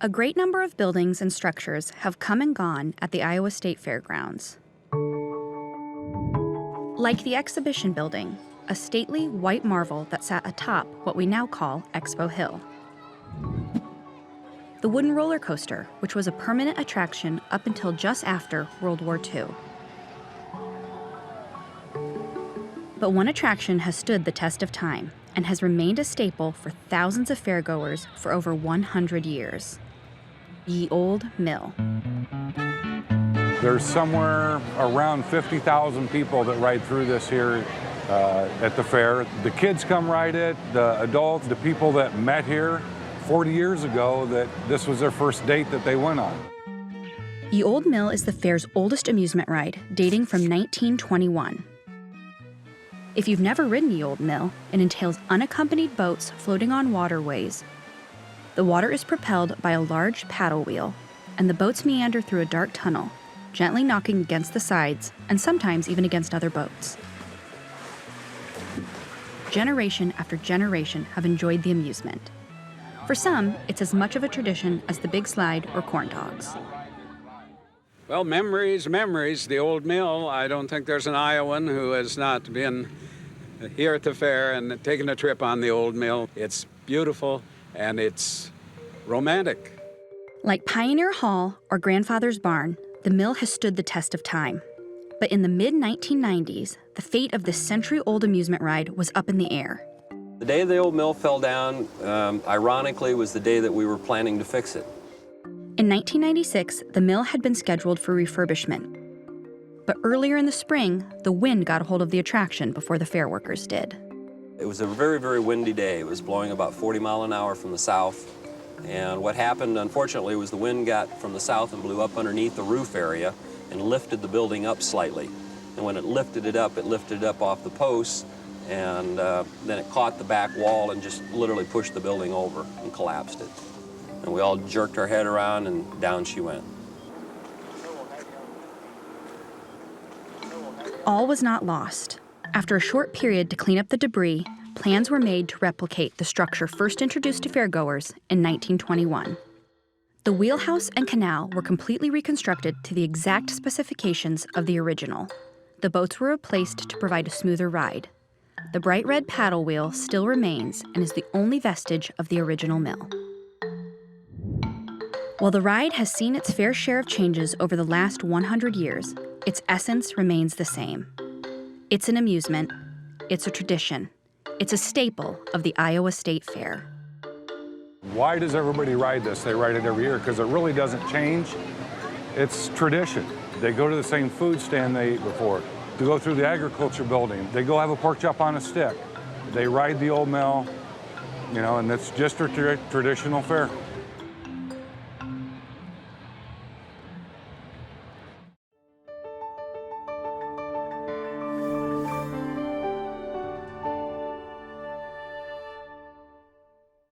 A great number of buildings and structures have come and gone at the Iowa State Fairgrounds. Like the exhibition building, a stately white marvel that sat atop what we now call Expo Hill. The wooden roller coaster, which was a permanent attraction up until just after World War II. But one attraction has stood the test of time and has remained a staple for thousands of fairgoers for over 100 years. Ye Old Mill. There's somewhere around 50,000 people that ride through this here at the fair. The kids come ride it, the adults, the people that met here 40 years ago, that this was their first date that they went on. Ye Old Mill is the fair's oldest amusement ride, dating from 1921. If you've never ridden Ye Old Mill, it entails unaccompanied boats floating on waterways. The water is propelled by a large paddle wheel, and the boats meander through a dark tunnel, gently knocking against the sides and sometimes even against other boats. Generation after generation have enjoyed the amusement. For some, it's as much of a tradition as the big slide or corn dogs. Well, memories. The Old Mill. I don't think there's an Iowan who has not been here at the fair and taken a trip on the Old Mill. It's beautiful and it's romantic. Like Pioneer Hall or Grandfather's Barn, the mill has stood the test of time. But in the mid-1990s, the fate of this century-old amusement ride was up in the air. The day the old mill fell down, ironically, was the day that we were planning to fix it. In 1996, the mill had been scheduled for refurbishment. But earlier in the spring, the wind got a hold of the attraction before the fair workers did. It was a very, very windy day. It was blowing about 40 miles an hour from the south. And what happened, unfortunately, was the wind got from the south and blew up underneath the roof area and lifted the building up slightly. And when it lifted it up off the posts, and then it caught the back wall and just literally pushed the building over and collapsed it. And we all jerked our head around and down she went. All was not lost. After a short period to clean up the debris, plans were made to replicate the structure first introduced to fairgoers in 1921. The wheelhouse and canal were completely reconstructed to the exact specifications of the original. The boats were replaced to provide a smoother ride. The bright red paddle wheel still remains and is the only vestige of the original mill. While the ride has seen its fair share of changes over the last 100 years, its essence remains the same. It's an amusement, it's a tradition, it's a staple of the Iowa State Fair. Why does everybody ride this? They ride it every year because it really doesn't change. It's tradition. They go to the same food stand they ate before. To go through the agriculture building, they go have a pork chop on a stick. They ride the old mill, and it's just a traditional fair.